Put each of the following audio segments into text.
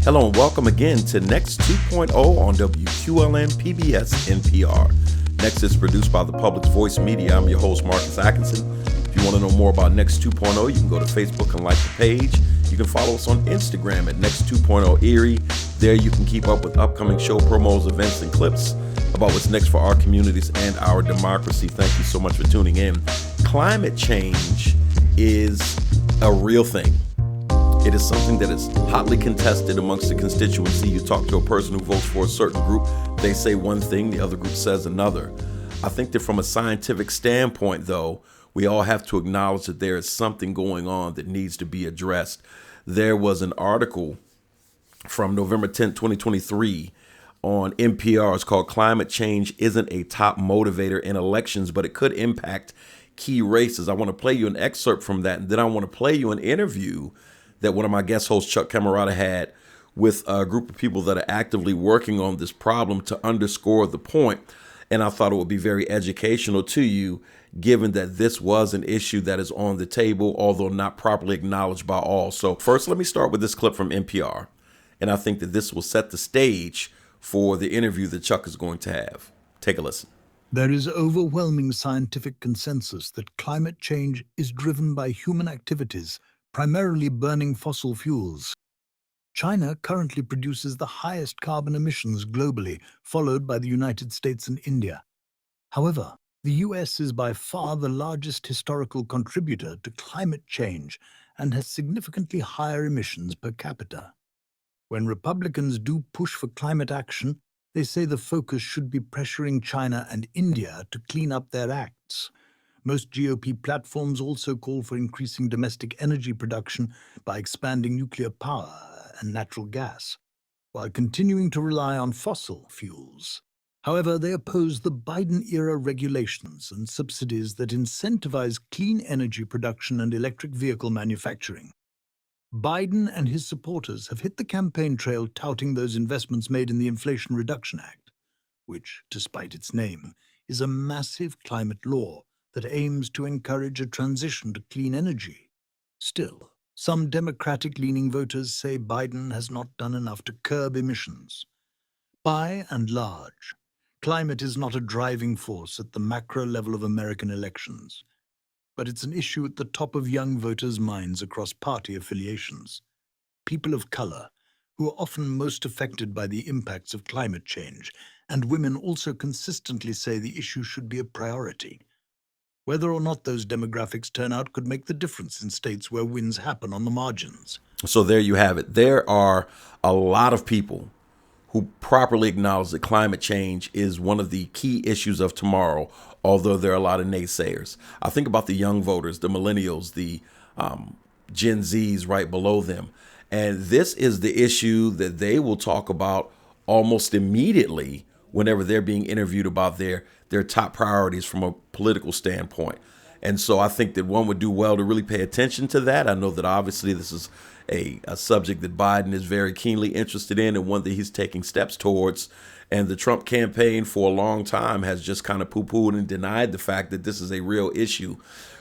Hello and welcome again to Next 2.0 on WQLN PBS NPR. Next is produced by the Public's Voice Media. I'm your host, Marcus Atkinson. If you want to know more about Next 2.0, you can go to Facebook and like the page. You can follow us on Instagram at Next 2.0 Erie. There you can keep up with upcoming show promos, events, and clips about what's next for our communities and our democracy. Thank you so much for tuning in. Climate change is a real thing. It is something that is hotly contested amongst the constituency. You talk to a person who votes for a certain group, they say one thing, the other group says another. I think that from a scientific standpoint, though, we all have to acknowledge that there is something going on that needs to be addressed. There was an article from November 10th, 2023 on NPR. It's called Climate Change Isn't a Top Motivator in Elections, but it could impact key races. I want to play you an excerpt from that, and then I want to play you an interview that one of my guest hosts, Chuck Camerata, had with a group of people that are actively working on this problem to underscore the point. And I thought it would be very educational to you, given that this was an issue that is on the table, although not properly acknowledged by all. So first, let me start with this clip from NPR. And I think that this will set the stage for the interview that Chuck is going to have. Take a listen. There is overwhelming scientific consensus that climate change is driven by human activities, primarily burning fossil fuels. China currently produces the highest carbon emissions globally, followed by the United States and India. However, the US is by far the largest historical contributor to climate change and has significantly higher emissions per capita. When Republicans do push for climate action, they say the focus should be pressuring China and India to clean up their acts. Most GOP platforms also call for increasing domestic energy production by expanding nuclear power and natural gas, while continuing to rely on fossil fuels. However, they oppose the Biden-era regulations and subsidies that incentivize clean energy production and electric vehicle manufacturing. Biden and his supporters have hit the campaign trail touting those investments made in the Inflation Reduction Act, which, despite its name, is a massive climate law that aims to encourage a transition to clean energy. Still, some Democratic-leaning voters say Biden has not done enough to curb emissions. By and large, climate is not a driving force at the macro level of American elections, but it's an issue at the top of young voters' minds across party affiliations. People of color, who are often most affected by the impacts of climate change, and women also consistently say the issue should be a priority. Whether or not those demographics turn out could make the difference in states where wins happen on the margins. So there you have it. There are a lot of people who properly acknowledge that climate change is one of the key issues of tomorrow, although there are a lot of naysayers. I think about the young voters, the millennials, the Gen Zs right below them. And this is the issue that they will talk about almost immediately whenever they're being interviewed about their top priorities from a political standpoint. And so I think that one would do well to really pay attention to that. I know that obviously this is a subject that Biden is very keenly interested in and one that he's taking steps towards. And the Trump campaign for a long time has just kind of poo-pooed and denied the fact that this is a real issue.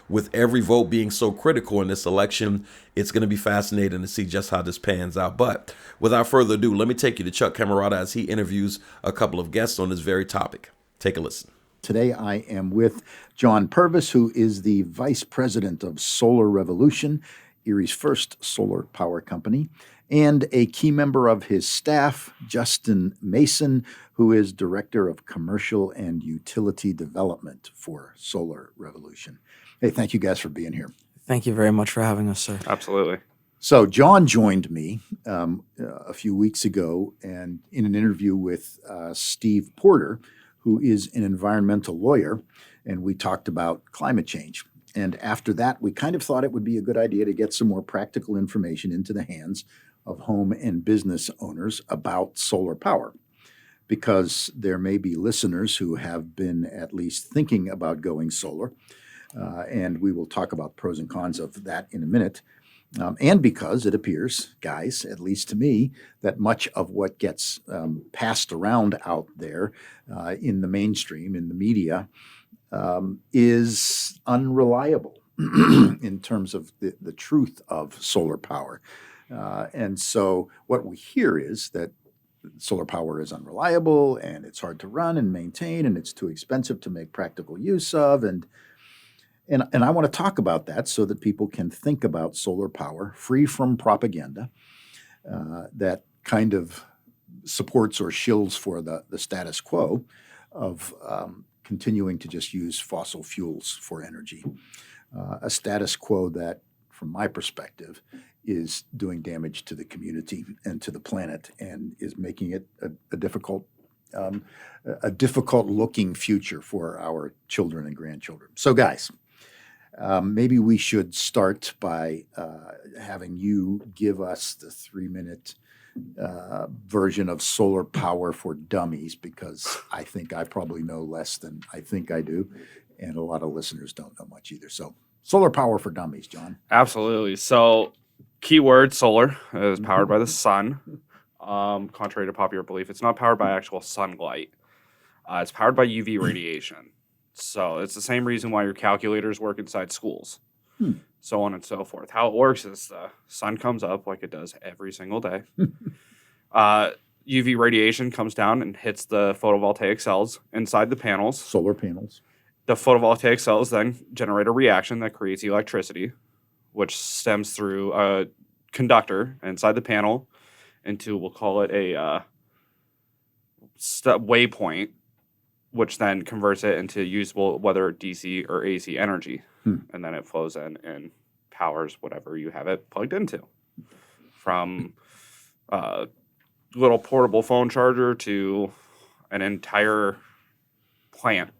With every vote being so critical in this election, it's going to be fascinating to see just how this pans out. But without further ado, let me take you to Chuck Camerata as he interviews a couple of guests on this very topic. Take a listen. Today I am with John Purvis, who is the Vice President of Solar Revolution, Erie's first solar power company, and a key member of his staff, Justin Mason, who is Director of Commercial and Utility Development for Solar Revolution. Hey, thank you guys for being here. Thank you very much for having us, sir. Absolutely. So John joined me a few weeks ago and in an interview with Steve Porter, who is an environmental lawyer, and we talked about climate change. And after that, we kind of thought it would be a good idea to get some more practical information into the hands of home and business owners about solar power, because there may be listeners who have been at least thinking about going solar, and we will talk about pros and cons of that in a minute. And because it appears, guys, at least to me, that much of what gets passed around out there in the mainstream, in the media, is unreliable in terms of the truth of solar power. And so what we hear is that solar power is unreliable and it's hard to run and maintain and it's too expensive to make practical use of. And I want to talk about that so that people can think about solar power free from propaganda that kind of supports or shills for the status quo of continuing to just use fossil fuels for energy. A status quo that, from my perspective, is doing damage to the community and to the planet and is making it a difficult looking future for our children and grandchildren. So guys, maybe we should start by having you give us the 3-minute version of solar power for dummies, because I think I probably know less than I think I do, and a lot of listeners don't know much either. So solar power for dummies, John. Absolutely. So keyword solar is powered by the sun. Contrary to popular belief, it's not powered by actual sunlight. It's powered by UV radiation. So it's the same reason why your calculators work inside schools, so on and so forth. How it works is the sun comes up like it does every single day. UV radiation comes down and hits the photovoltaic cells inside the panels. Solar panels. The photovoltaic cells then generate a reaction that creates electricity, which stems through a conductor inside the panel into, we'll call it a waypoint, which then converts it into usable, whether DC or AC energy. And then it flows in and powers whatever you have it plugged into. From a little portable phone charger to an entire plant.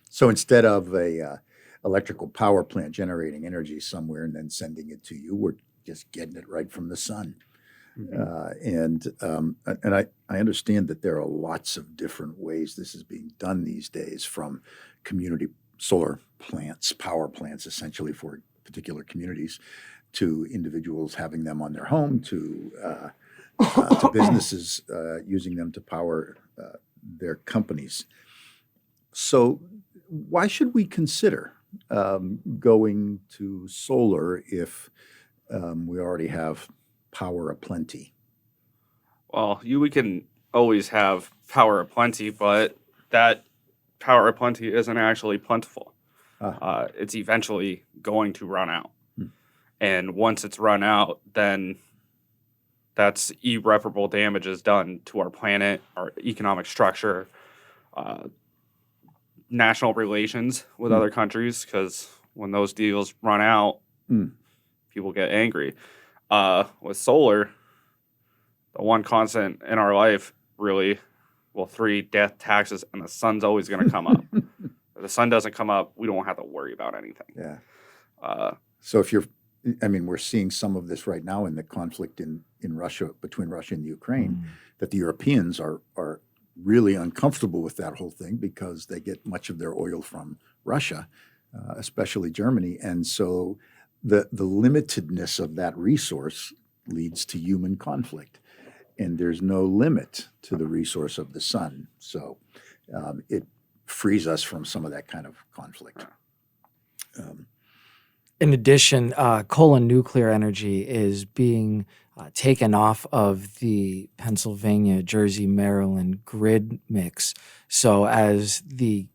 So instead of a electrical power plant generating energy somewhere and then sending it to you, we're just getting it right from the sun. And I understand that there are lots of different ways this is being done these days, from community solar plants, power plants, essentially for particular communities, to individuals having them on their home, to businesses using them to power their companies. So why should we consider going to solar if we already have power aplenty? Well, we can always have power aplenty, but that power aplenty isn't actually plentiful. It's eventually going to run out. And once it's run out, then that's irreparable damage is done to our planet, our economic structure, national relations with other countries, because when those deals run out, people get angry. With solar, the one constant in our life, really, well, 3, death, taxes, and the sun's always going to come up. If the sun doesn't come up, we don't have to worry about anything. Yeah. So if we're seeing some of this right now in the conflict in Russia, between Russia and Ukraine, that the Europeans are really uncomfortable with that whole thing because they get much of their oil from Russia, especially Germany. And so the limitedness of that resource leads to human conflict. And there's no limit to the resource of the sun. So it frees us from some of that kind of conflict. In addition, coal and nuclear energy is being taken off of the Pennsylvania, Jersey, Maryland grid mix. So as the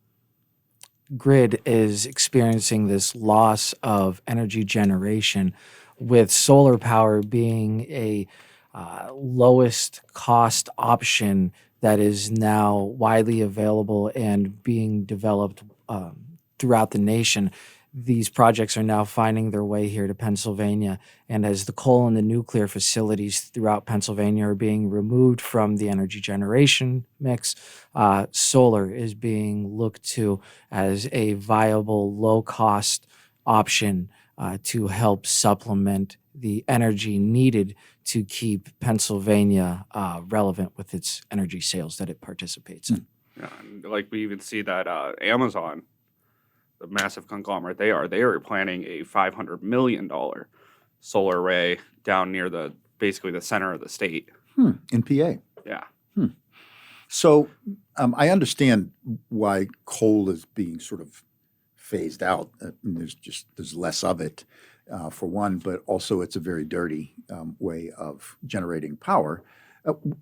grid is experiencing this loss of energy generation, with solar power being a lowest cost option that is now widely available and being developed throughout the nation, these projects are now finding their way here to Pennsylvania. And as the coal and the nuclear facilities throughout Pennsylvania are being removed from the energy generation mix, solar is being looked to as a viable, low-cost option to help supplement the energy needed to keep Pennsylvania relevant with its energy sales that it participates in. Yeah, and like we even see that Amazon, the massive conglomerate they are planning a $500 million solar array down near basically the center of the state. In PA. Yeah. So I understand why coal is being sort of phased out. There's less of it, for one, but also it's a very dirty way of generating power.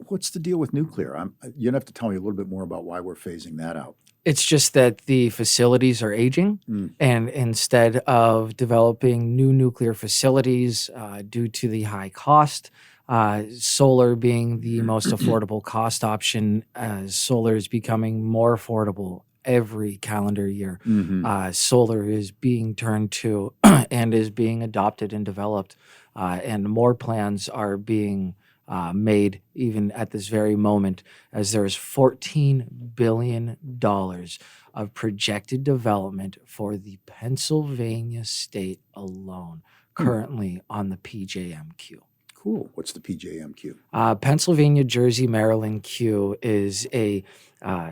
What's the deal with nuclear? You're gonna have to tell me a little bit more about why we're phasing that out. It's just that the facilities are aging, and instead of developing new nuclear facilities due to the high cost, solar being the most affordable cost option, as solar is becoming more affordable every calendar year. Solar is being turned to and is being adopted and developed, and more plans are being made even at this very moment, as there is $14 billion of projected development for the Pennsylvania state alone, currently on the PJM Cool. What's the PJM? Pennsylvania, Jersey, Maryland queue is a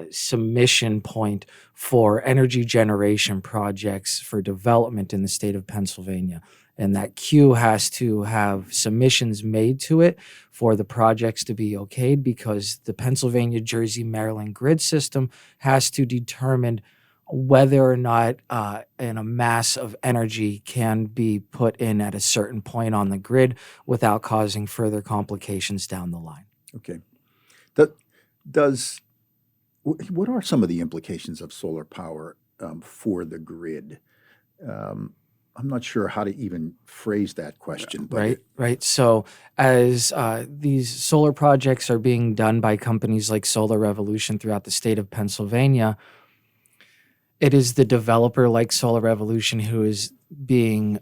submission point for energy generation projects for development in the state of Pennsylvania. And that queue has to have submissions made to it for the projects to be okayed, because the Pennsylvania, Jersey, Maryland grid system has to determine whether or not a mass of energy can be put in at a certain point on the grid without causing further complications down the line. Okay. What are some of the implications of solar power for the grid? I'm not sure how to even phrase that question. But Right. So as these solar projects are being done by companies like Solar Revolution throughout the state of Pennsylvania, it is the developer like Solar Revolution who is being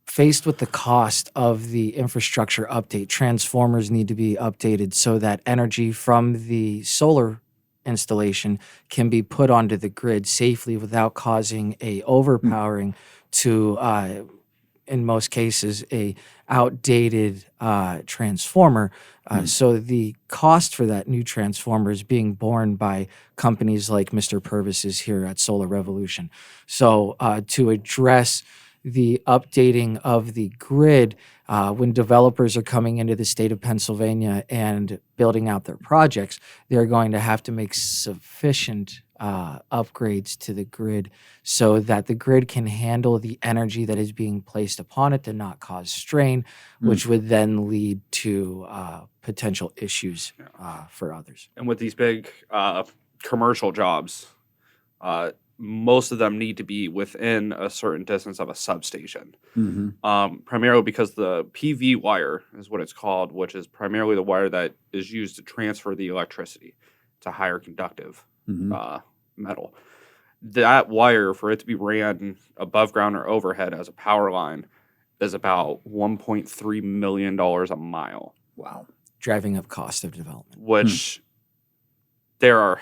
faced with the cost of the infrastructure update. Transformers need to be updated so that energy from the solar installation can be put onto the grid safely without causing a overpowering to, in most cases, a outdated transformer. So the cost for that new transformer is being borne by companies like Mr. Purvis's here at Solar Revolution. So to address the updating of the grid, when developers are coming into the state of Pennsylvania and building out their projects, they're going to have to make sufficient upgrades to the grid so that the grid can handle the energy that is being placed upon it to not cause strain, which would then lead to potential issues for others. And with these big commercial jobs, most of them need to be within a certain distance of a substation, primarily because the PV wire is what it's called, which is primarily the wire that is used to transfer the electricity to higher conductive metal. That wire, for it to be ran above ground or overhead as a power line, is about $1.3 million a mile. Wow. Driving up cost of development. Which there are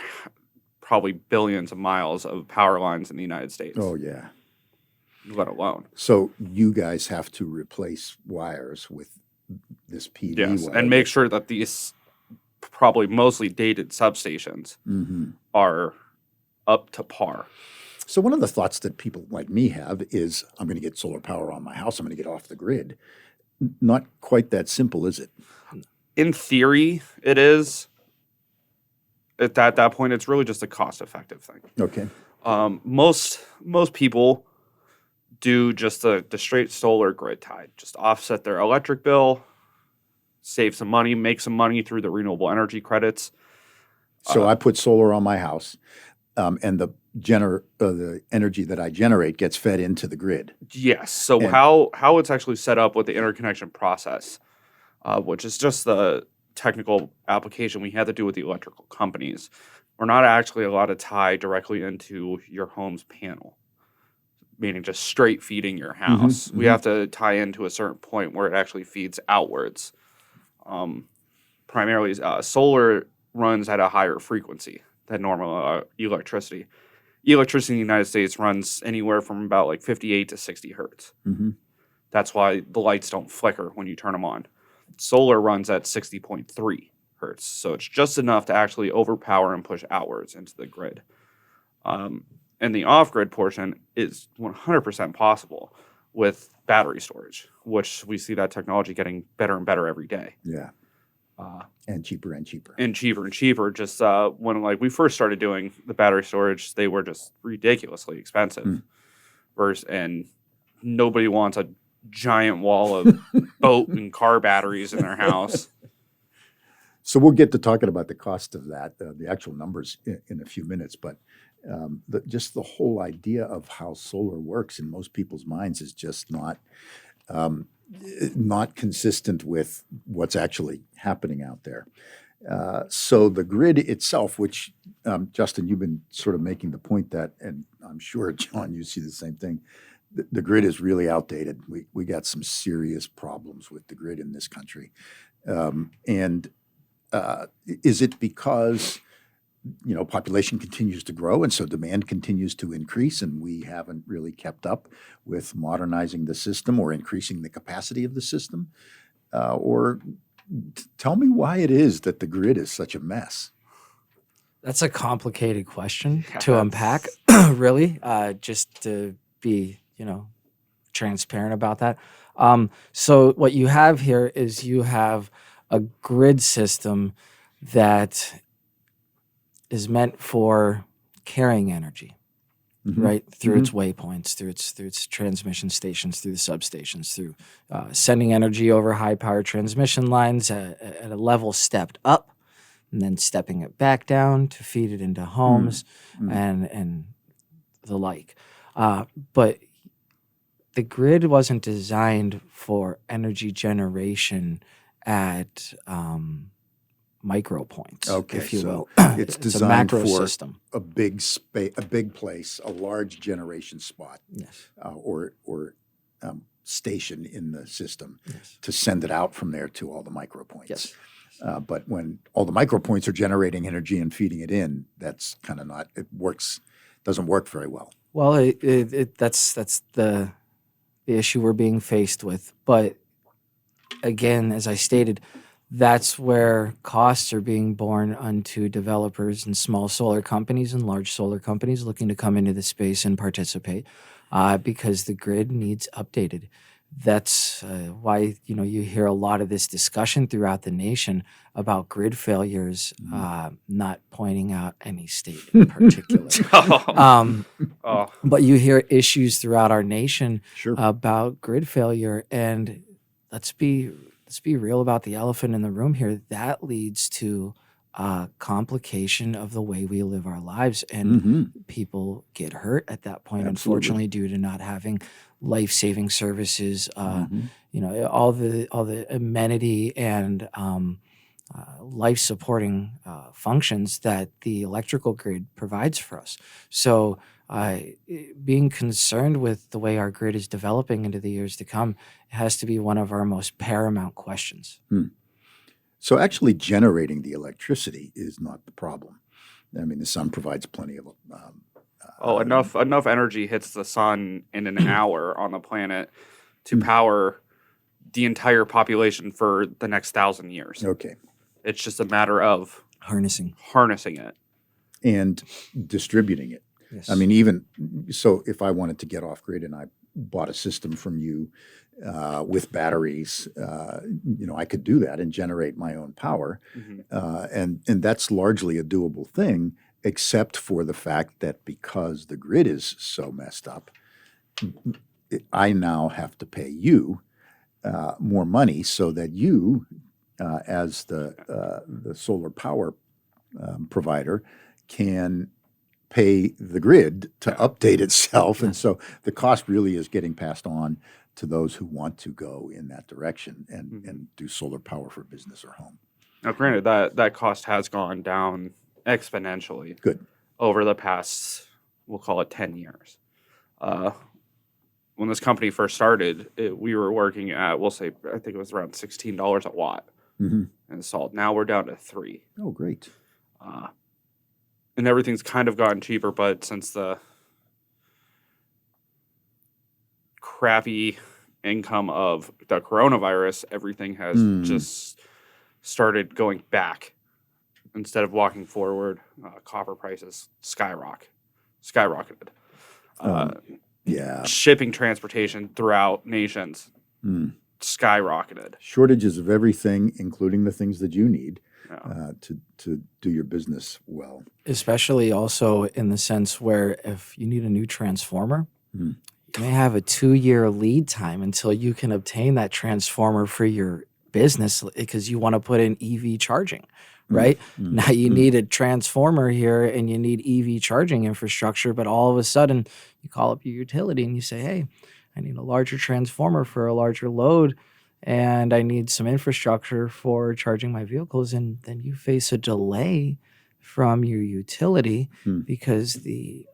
probably billions of miles of power lines in the United States. Oh, yeah. Let alone. So you guys have to replace wires with this PV wire. And make sure that these probably mostly dated substations are up to par. So one of the thoughts that people like me have is, I'm going to get solar power on my house. I'm going to get off the grid. Not quite that simple, is it? In theory, it is. At that point, it's really just a cost-effective thing. Okay. Most people do just the straight solar grid tied. Just offset their electric bill, save some money, make some money through the renewable energy credits. So I put solar on my house, and the energy that I generate gets fed into the grid. Yes. So how it's actually set up with the interconnection process, which is just the technical application we had to do with the electrical companies. We're not actually allowed to tie directly into your home's panel, meaning just straight feeding your house. We have to tie into a certain point where it actually feeds outwards. Primarily, solar runs at a higher frequency than normal electricity. Electricity in the United States runs anywhere from about like 58 to 60 hertz. That's why the lights don't flicker when you turn them on. Solar runs at 60.3 hertz, so it's just enough to actually overpower and push outwards into the grid. And the off-grid portion is 100% possible with battery storage, which we see that technology getting better and better every day. Yeah. And cheaper and cheaper. And cheaper and cheaper. Just when like we first started doing the battery storage, they were just ridiculously expensive. And nobody wants a giant wall of boat and car batteries in their house. So we'll get to talking about the cost of that, the actual numbers in a few minutes. But just the whole idea of how solar works in most people's minds is just not consistent with what's actually happening out there. So the grid itself, which Justin, you've been sort of making the point that, and I'm sure John, you see the same thing. The grid is really outdated. We got some serious problems with the grid in this country, and is it because population continues to grow and so demand continues to increase, and we haven't really kept up with modernizing the system or increasing the capacity of the system, or tell me why it is that the grid is such a mess? That's a complicated question to unpack, really, just to be, transparent about that. So what you have here is you have a grid system that is meant for carrying energy, right? Through its waypoints, through its transmission stations, through the substations, through sending energy over high-power transmission lines at a level stepped up, and then stepping it back down to feed it into homes and the like. But the grid wasn't designed for energy generation at micro points, if you will. It's It's a designed macro for system. a big space, a big place, a large generation spot, Yes. or station in the system Yes. to send it out from there to all the micro points. Yes. But when all the micro points are generating energy and feeding it in, that's kind of not. It doesn't work very well. Well, that's the issue we're being faced with. But again, as I stated, that's where costs are being borne onto developers and small solar companies and large solar companies looking to come into the space and participate, because the grid needs updated. That's why you hear a lot of this discussion throughout the nation about grid failures, not pointing out any state in particular. But you hear issues throughout our nation about grid failure, and let's be real about the elephant in the room here. That leads to complication of the way we live our lives, and people get hurt at that point. Unfortunately, due to not having life-saving services, all the amenity and life-supporting functions that the electrical grid provides for us. So being concerned with the way our grid is developing into the years to come has to be one of our most paramount questions. So actually generating the electricity is not the problem. I mean, the sun provides plenty of enough energy hits the sun in an hour on the planet to power the entire population for the next 1,000 years. Okay. It's just a matter of harnessing it and distributing it. Yes. I mean, even so, if I wanted to get off grid and I bought a system from you with batteries, I could do that and generate my own power, and that's largely a doable thing, except for the fact that because the grid is so messed up, I now have to pay you more money so that you, as the solar power provider, can pay the grid to update itself. And so the cost really is getting passed on to those who want to go in that direction and do solar power for business or home. Now, granted, that cost has gone down exponentially over the past, we'll call it 10 years. When this company first started, we were working at, I think it was around $16 a watt installed. Now we're down to $3. Oh, great. And everything's kind of gotten cheaper, but since the crappy income of the coronavirus, everything has just started going back instead of walking forward. Copper prices skyrocketed. Yeah. Shipping transportation throughout nations skyrocketed. Shortages of everything, including the things that you need Yeah. to do your business well. Especially also in the sense where if you need a new transformer, Hmm. you may have a 2-year lead time until you can obtain that transformer for your business because you want to put in EV charging, right? Now you need a transformer here and you need EV charging infrastructure, but all of a sudden you call up your utility and you say, hey, I need a larger transformer for a larger load and I need some infrastructure for charging my vehicles. And then you face a delay from your utility because the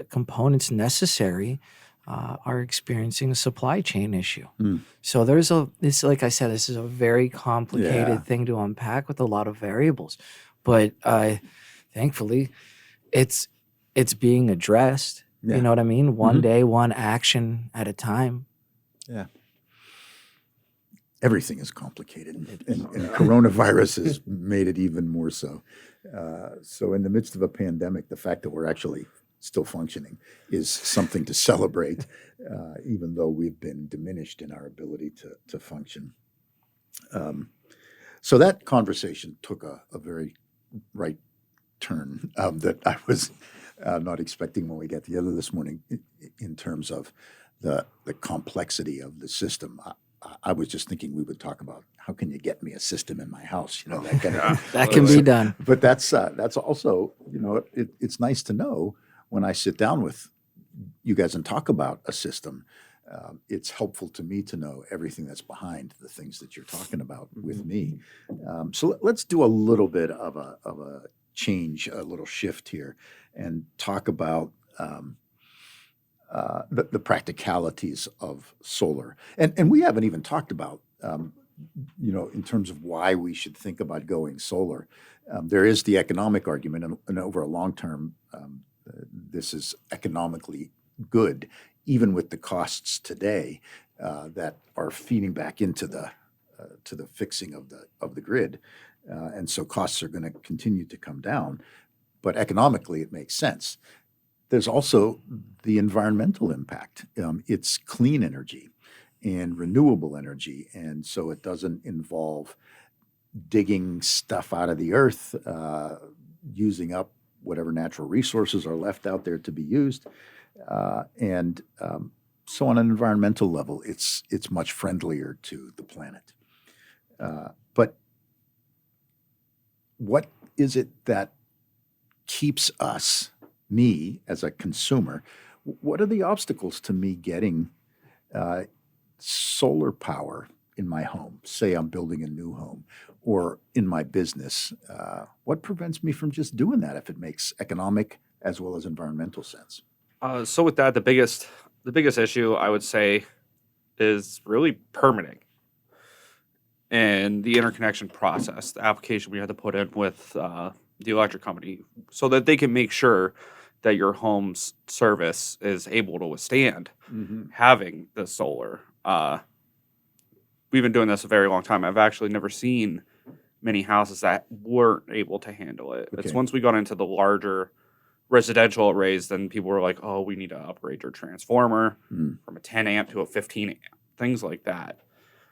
components necessary are experiencing a supply chain issue. So this, like I said, this is a very complicated thing to unpack with a lot of variables, but thankfully it's being addressed. You know what I mean? One day, one action at a time. Yeah. Everything is complicated, and coronavirus has made it even more so. So in the midst of a pandemic, the fact that we're actually still functioning is something to celebrate, even though we've been diminished in our ability to function. So that conversation took a very right turn that I was not expecting when we got together this morning in terms of the complexity of the system. I was just thinking we would talk about how can you get me a system in my house, that kind of That can be done. But that's also, it's nice to know when I sit down with you guys and talk about a system. It's helpful to me to know everything that's behind the things that you're talking about with me. So let's do a little bit of a change, a little shift here, and talk about the practicalities of solar. And we haven't even talked about, in terms of why we should think about going solar. There is the economic argument, and over a long term, this is economically good, even with the costs today that are feeding back into the fixing of the grid. And so costs are going to continue to come down, but economically it makes sense. There's also the environmental impact. It's clean energy and renewable energy, and so it doesn't involve digging stuff out of the earth, using up whatever natural resources are left out there to be used, and so on an environmental level, it's much friendlier to the planet. But what is it that keeps us, me as a consumer, what are the obstacles to me getting solar power in my home? Say I'm building a new home or in my business. What prevents me from just doing that if it makes economic as well as environmental sense? So with that, the biggest issue I would say is really permitting and the interconnection process, the application we had to put in with the electric company so that they can make sure that your home's service is able to withstand having the solar. We've been doing this a very long time. I've actually never seen many houses that weren't able to handle it. Okay. It's once we got into the larger residential arrays, then people were like, oh, we need to upgrade your transformer from a 10 amp to a 15 amp, things like that.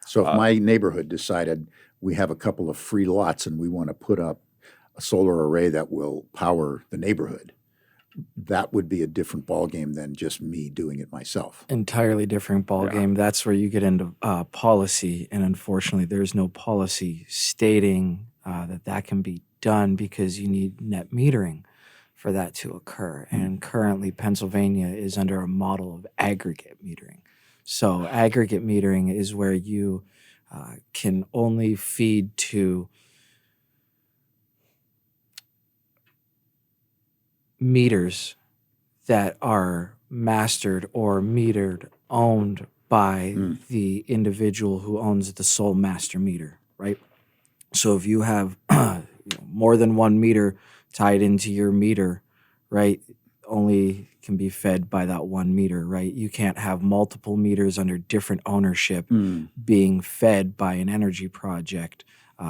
So if my neighborhood decided we have a couple of free lots and we want to put up a solar array that will power the neighborhood, that would be a different ballgame than just me doing it myself. Entirely different ballgame. That's where you get into policy, and unfortunately, there's no policy stating that can be done because you need net metering for that to occur. And currently, Pennsylvania is under a model of aggregate metering. So aggregate metering is where you can only feed to meters that are mastered or metered, owned by the individual who owns the sole master meter, right? So if you have more than one meter tied into your meter, right, only can be fed by that one meter, right? You can't have multiple meters under different ownership being fed by an energy project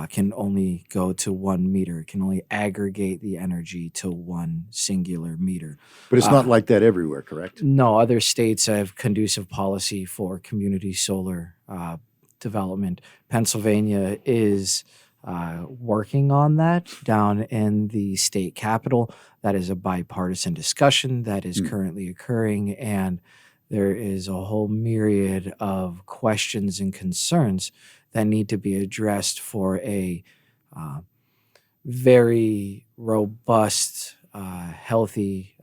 can only go to 1 meter. It can only aggregate the energy to one singular meter. But it's not like that everywhere, correct? No, other states have conducive policy for community solar development. Pennsylvania is working on that down in the state capitol. That is a bipartisan discussion that is currently occurring, and there is a whole myriad of questions and concerns that need to be addressed for a very robust, healthy,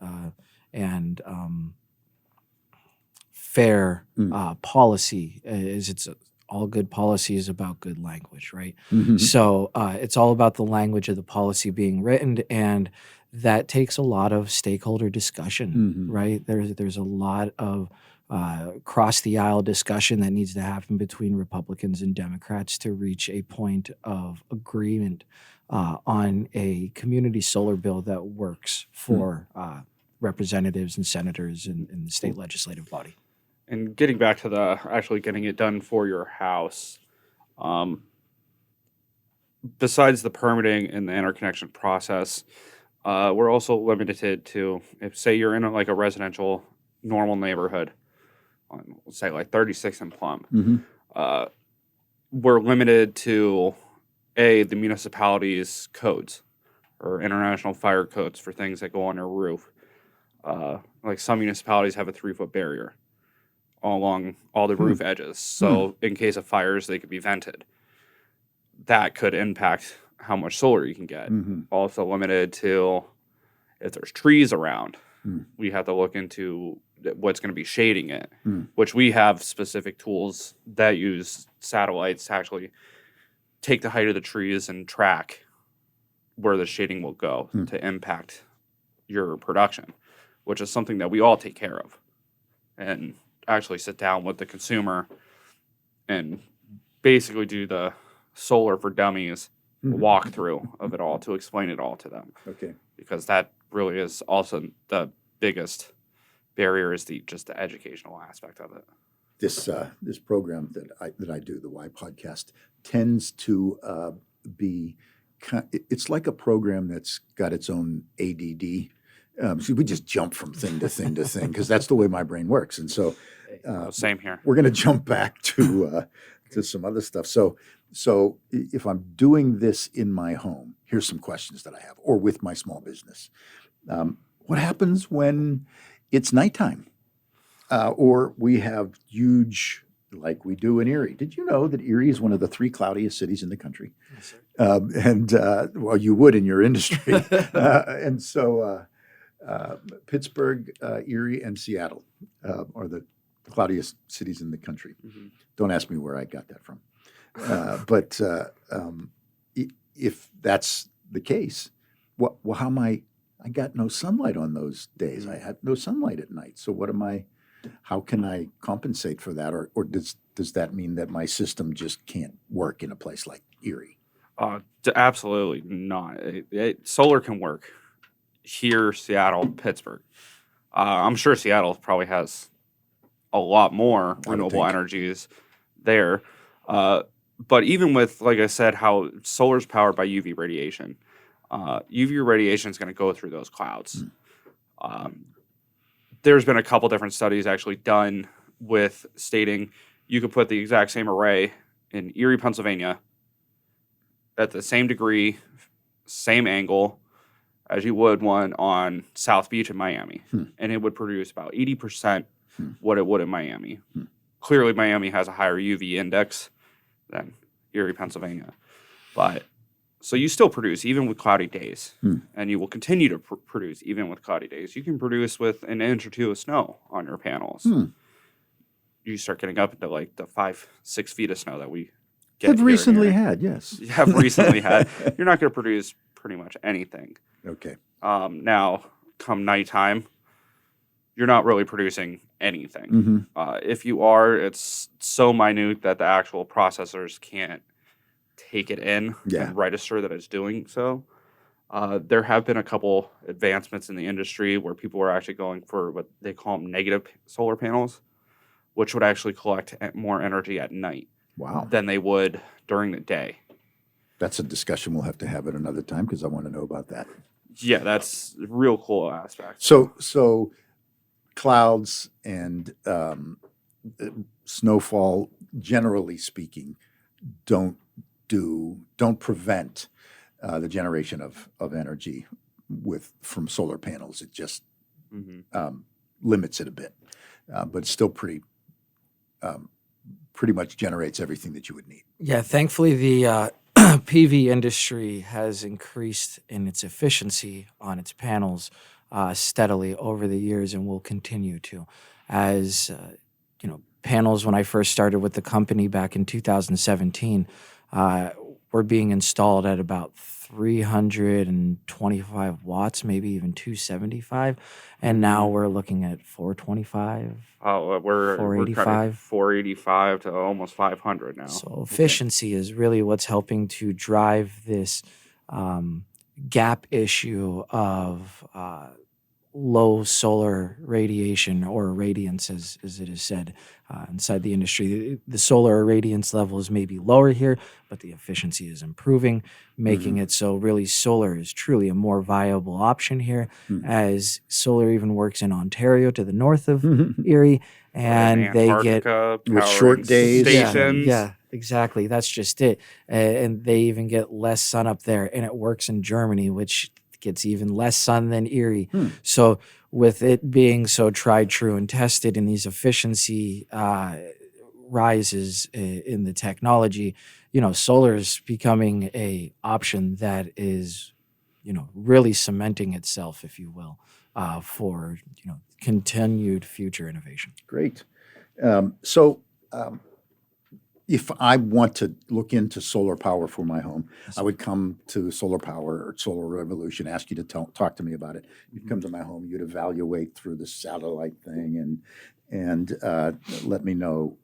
and fair policy. All good policy is about good language, right? So it's all about the language of the policy being written, and that takes a lot of stakeholder discussion, right? There's a lot of cross the aisle discussion that needs to happen between Republicans and Democrats to reach a point of agreement on a community solar bill that works for representatives and senators in the state legislative body. And getting back to the actually getting it done for your house, besides the permitting and the interconnection process, we're also limited to, if say you're in a residential normal neighborhood, on say like 36 and Plum, we're limited to the municipality's codes or international fire codes for things that go on your roof. Like some municipalities have a 3-foot barrier along all the roof edges. So in case of fires, they could be vented. That could impact how much solar you can get. Also limited to if there's trees around, we have to look into what's going to be shading it, which we have specific tools that use satellites to actually take the height of the trees and track where the shading will go to impact your production, which is something that we all take care of. And actually sit down with the consumer and basically do the solar for dummies walkthrough of it all to explain it all to them. Okay. Because that really is also the biggest barrier is just the educational aspect of it. This program that I do, the Y Podcast, tends to be it's like a program that's got its own ADD. So we just jump from thing to thing to thing because that's the way my brain works. And so, same here. We're going to jump back to some other stuff. So if I'm doing this in my home, here's some questions that I have, or with my small business. What happens when it's nighttime, or we have huge, like we do in Erie? Did you know that Erie is one of the 3 cloudiest cities in the country? Yes, sir. Well, you would in your industry, and so. Pittsburgh, Erie, and Seattle are the cloudiest cities in the country. Don't ask me where I got that from. But if that's the case, well, how am I got no sunlight on those days. I had no sunlight at night. So how can I compensate for that? Or does that mean that my system just can't work in a place like Erie? Absolutely not. Solar can work here, Seattle, Pittsburgh. I'm sure Seattle probably has a lot more renewable energies there. But even with, like I said, how solar's powered by UV radiation, UV radiation is going to go through those clouds. There's been a couple different studies actually done with stating you could put the exact same array in Erie, Pennsylvania at the same degree, same angle as you would one on South Beach in Miami. And it would produce about 80% what it would in Miami. Clearly, Miami has a higher UV index than Erie, Pennsylvania. But so you still produce even with cloudy days, and you will continue to produce even with cloudy days. You can produce with an inch or 2 of snow on your panels. You start getting up into like the 5-6 feet of snow that we get. Have recently had, yes. You have recently had. You're not going to produce pretty much anything. Okay. Now, come nighttime, you're not really producing anything. If you are, it's so minute that the actual processors can't take it in and register that it's doing so. There have been a couple advancements in the industry where people are actually going for what they call negative solar panels, which would actually collect more energy at night than they would during the day. That's a discussion we'll have to have at another time because I want to know about that. Yeah, that's a real cool aspect. So clouds and snowfall, generally speaking, don't prevent the generation of energy from solar panels. It just limits it a bit, but still pretty much generates everything that you would need. Yeah, thankfully the PV industry has increased in its efficiency on its panels steadily over the years and will continue to. As panels, when I first started with the company back in 2017, were being installed at about 325 watts, maybe even 275, and now we're looking at 425. We're 485. 485 to almost 500 now. So efficiency is really what's helping to drive this gap issue of low solar radiation or irradiance, as it is said inside the industry. The solar irradiance levels may be lower here, but the efficiency is improving, making it so really solar is truly a more viable option here, as solar even works in Ontario to the north of Erie, and they get with short days. Stations. Yeah, exactly. That's just it. And they even get less sun up there, and it works in Germany, which gets even less sun than Erie. So with it being so tried, true, and tested in these efficiency rises in the technology, solar is becoming a option that is, really cementing itself, if you will, for, continued future innovation. Great. If I want to look into solar power for my home, I would come to Solar Power or Solar Revolution, ask you to talk to me about it. You'd come to my home, you'd evaluate through the satellite thing and let me know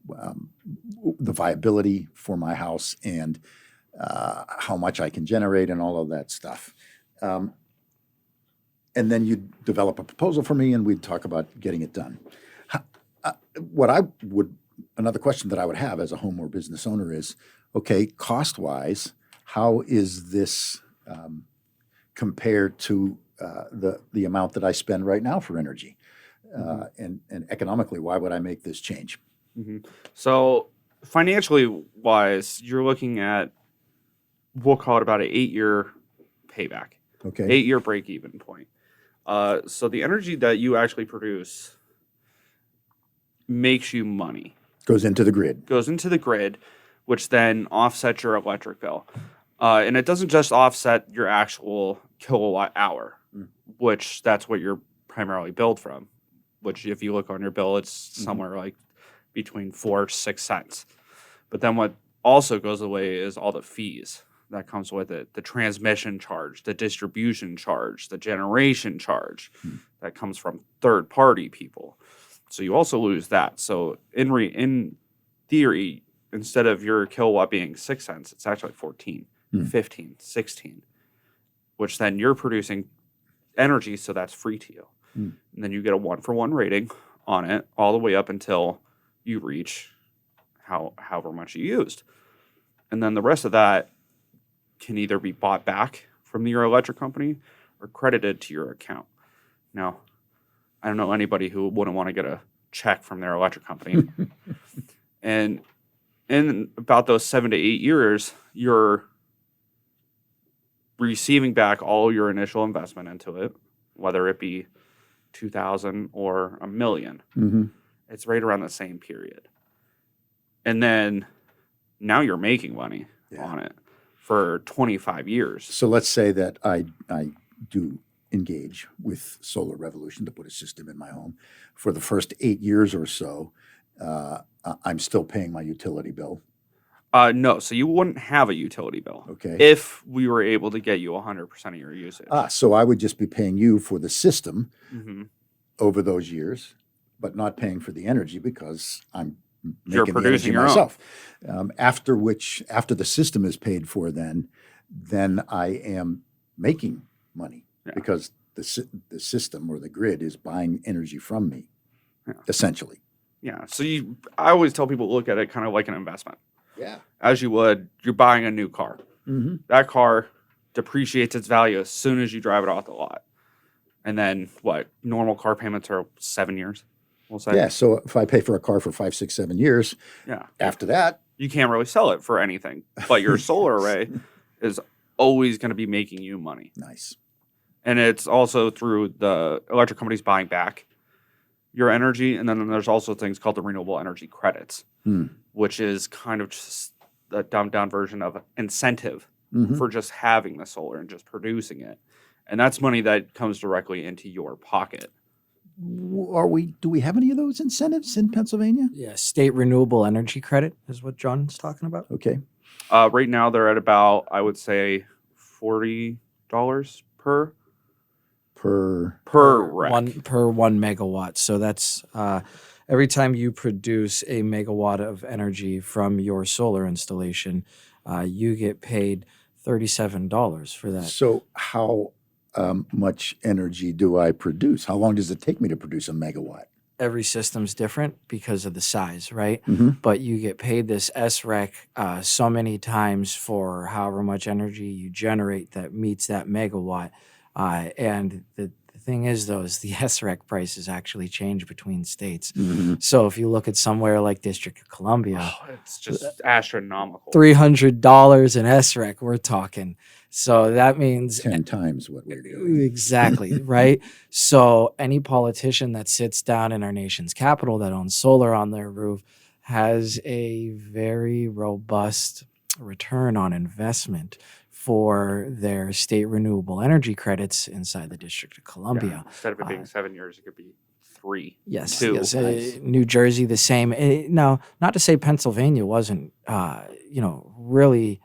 the viability for my house and how much I can generate and all of that stuff. And then you'd develop a proposal for me and we'd talk about getting it done. Another question that I would have as a home or business owner is, okay, cost-wise, how is this compared to the amount that I spend right now for energy? And economically, why would I make this change? So financially wise, you're looking at, we'll call it about an 8-year payback. Okay. 8-year break-even point. So the energy that you actually produce makes you money. Goes into the grid. Which then offsets your electric bill. And it doesn't just offset your actual kilowatt hour, which that's what you're primarily billed from, which if you look on your bill, it's somewhere like between 4 to 6 cents. But then what also goes away is all the fees that comes with it, the transmission charge, the distribution charge, the generation charge that comes from third-party people. So you also lose that. So in theory, instead of your kilowatt being 6 cents, it's actually 14, 15, 16, which then you're producing energy, so that's free to you. And then you get a 1-for-1 rating on it all the way up until you reach however much you used. And then the rest of that can either be bought back from your electric company or credited to your account. Now, I don't know anybody who wouldn't want to get a check from their electric company. And in about those 7 to 8 years, you're receiving back all your initial investment into it, whether it be $2,000 or $1 million. It's right around the same period. And then now you're making money on it for 25 years. So let's say that I do engage with Solar Revolution to put a system in my home. For the first 8 years or so, I'm still paying my utility bill. No, so you wouldn't have a utility bill. Okay. If we were able to get you 100% of your usage. So I would just be paying you for the system over those years, but not paying for the energy because I'm making the energy myself. After the system is paid for, then I am making money because the system or the grid is buying energy from me, essentially. Yeah. So I always tell people to look at it kind of like an investment. Yeah. As you would, you're buying a new car. That car depreciates its value as soon as you drive it off the lot. And then what? Normal car payments are 7 years, we'll say. Yeah. So if I pay for a car for 5, 6, 7 years, Yeah. after that, You can't really sell it for anything. But your solar array is always going to be making you money. nice. And it's also through the electric companies buying back your energy. And then there's also things called the renewable energy credits, which is kind of just the dumbed down version of incentive for just having the solar and just producing it. And that's money that comes directly into your pocket. Do we have any of those incentives in Pennsylvania? Yeah, state renewable energy credit is what John's talking about. Okay. Right now they're at about, I would say, $40 per rec. One megawatt. So that's every time you produce a megawatt of energy from your solar installation, you get paid $37 for that. So how much energy do I produce? How long does it take me to produce a megawatt? Every system's different because of the size, right? Mhm. But you get paid this SREC so many times for however much energy you generate that meets that megawatt. And the thing is, though, is the SREC prices actually change between states. So if you look at somewhere like District of Columbia, It's just astronomical. $300 in SREC, we're talking. So that means 10 times what we're doing. exactly, right? So any politician that sits down in our nation's capital that owns solar on their roof has a very robust return on investment for their state renewable energy credits inside the District of Columbia. Yeah, instead of it being 7 years, it could be 3. Yes, 2. yes. Nice. New Jersey, the same. Now, not to say Pennsylvania wasn't, really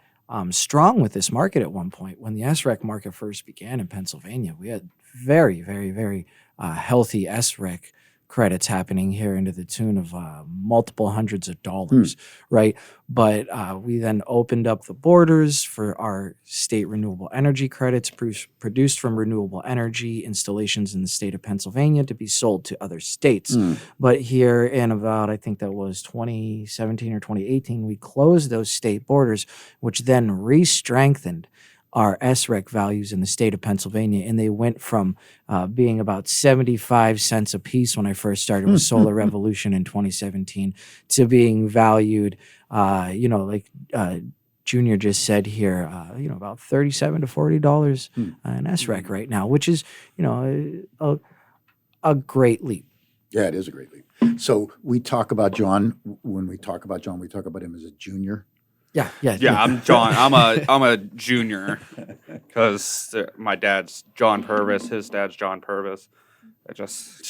strong with this market at one point. When the SREC market first began in Pennsylvania, we had very, very, very healthy SREC credits happening here into the tune of multiple hundreds of dollars, right? But we then opened up the borders for our state renewable energy credits produced from renewable energy installations in the state of Pennsylvania to be sold to other states. But here in about, I think that was 2017 or 2018, we closed those state borders, which then re-strengthened our SREC values in the state of Pennsylvania, and they went from being about 75 cents a piece when I first started with Solar Revolution in 2017 to being valued, like Junior just said here, about $37 to $40 an SREC right now, which is, a great leap. Yeah, it is a great leap. So we talk about John. When we talk about John, we talk about him as a junior. Yeah. I'm John. I'm a junior because my dad's John Purvis. His dad's John Purvis. I just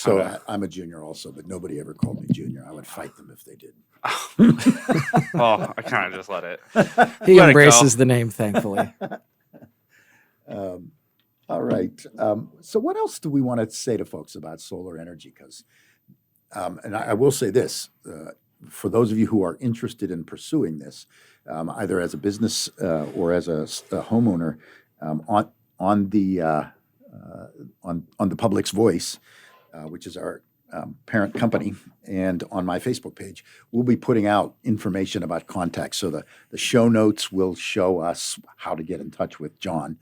I'm a junior also, but nobody ever called me junior. I would fight them if they did. I kind of just let it. He Let it embraces go. the name, thankfully. All right. So what else do we want to say to folks about solar energy? Because, and I will say this, for those of you who are interested in pursuing this, either as a business or as a homeowner, on the Public's Voice, which is our parent company, and on my Facebook page, we'll be putting out information about contacts. So the show notes will show us how to get in touch with John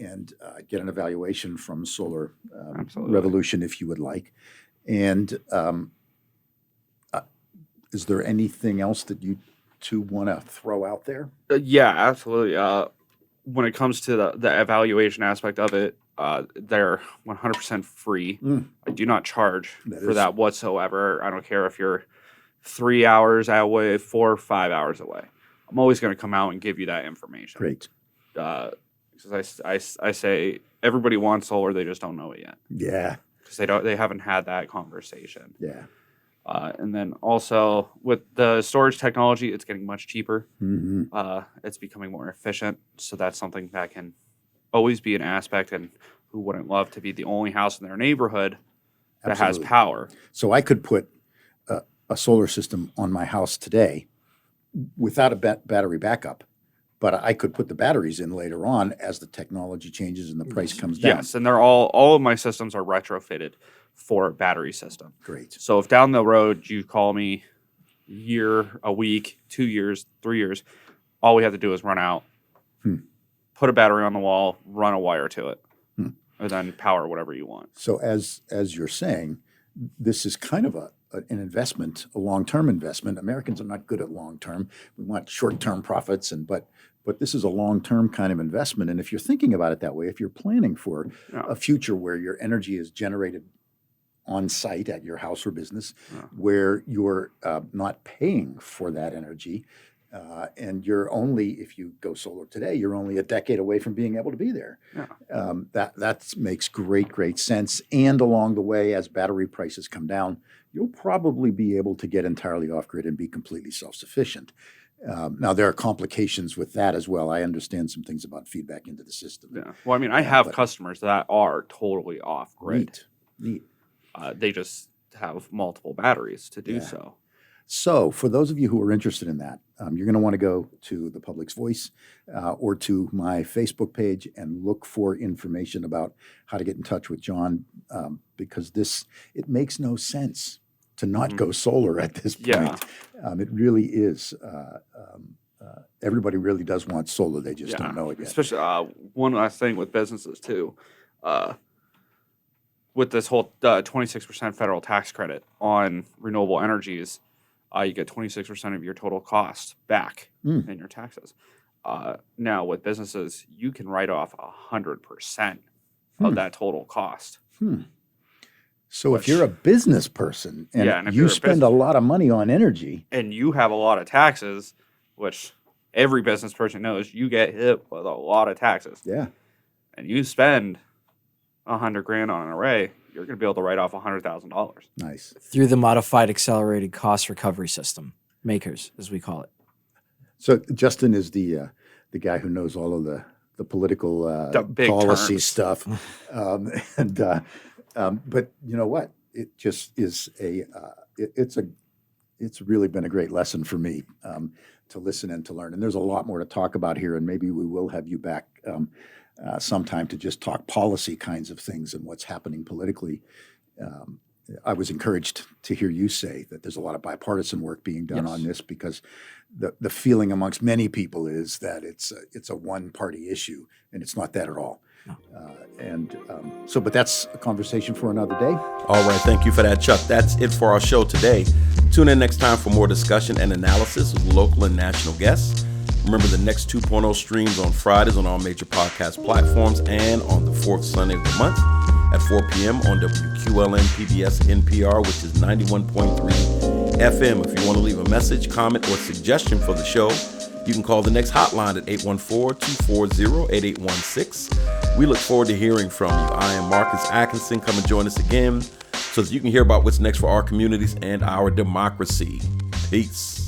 and get an evaluation from Solar Revolution if you would like. And is there anything else that you two want to throw out there? Yeah, absolutely. When it comes to the evaluation aspect of it, they're 100% free. I do not charge for that whatsoever. I don't care if you're 3 hours away, 4 or 5 hours away. I'm always going to come out and give you that information. Great. Because I say everybody wants solar, they just don't know it yet. Yeah. Because they haven't had that conversation. Yeah. And then also with the storage technology, it's getting much cheaper. It's becoming more efficient. So that's something that can always be an aspect. And who wouldn't love to be the only house in their neighborhood that has power? So I could put a solar system on my house today without a battery backup, but I could put the batteries in later on as the technology changes and the price comes down. Yes, and they're all of my systems are retrofitted for a battery system. Great. So if down the road you call me a year, a week, 2 years, 3 years, all we have to do is run out, put a battery on the wall, run a wire to it, and then power whatever you want. So as you're saying, this is kind of an investment, a long-term investment. Americans are not good at long-term. We want short-term profits, but this is a long-term kind of investment. And if you're thinking about it that way, if you're planning for a future where your energy is generated on site at your house or business, where you're not paying for that energy, and you're only, if you go solar today, you're only a decade away from being able to be there. That makes great sense. And along the way, as battery prices come down, you'll probably be able to get entirely off grid and be completely self-sufficient. Now, there are complications with that as well. I understand some things about feedback into the system. Yeah. Well, I mean, I have customers that are totally off grid. Neat. They just have multiple batteries to do so. So for those of you who are interested in that, you're going to want to go to the Public's Voice or to my Facebook page and look for information about how to get in touch with John, because it makes no sense to not go solar at this point. It really is. Everybody really does want solar. They just don't know it yet. Especially one last thing with businesses too. With this whole 26% federal tax credit on renewable energies, you get 26% of your total cost back in your taxes. Now, with businesses, you can write off 100% of that total cost. So if you're a business person and you spend a lot of money on energy, and you have a lot of taxes, which every business person knows, you get hit with a lot of taxes. Yeah. And you spend $100,000 on an array, you're going to be able to write off $100,000. Nice. Through the modified accelerated cost recovery system, MAKERS, as we call it. So Justin is the guy who knows all of the political policy stuff. But you know what? It just is it's really been a great lesson for me to listen and to learn. And there's a lot more to talk about here, and maybe we will have you back sometime to just talk policy kinds of things and what's happening politically. I was encouraged to hear you say that there's a lot of bipartisan work being done on this, because the feeling amongst many people is that it's a one-party issue, and it's not that at all. But that's a conversation for another day. All right, thank you for that, Chuck. That's it for our show today. Tune in next time for more discussion and analysis with local and national guests. Remember, the Next 2.0 streams on Fridays on all major podcast platforms and on the fourth Sunday of the month at 4 p.m. on WQLN PBS NPR, which is 91.3 FM. If you want to leave a message, comment, or suggestion for the show, you can call the Next hotline at 814-240-8816. We look forward to hearing from you. I am Marcus Atkinson. Come and join us again so that you can hear about what's next for our communities and our democracy. Peace.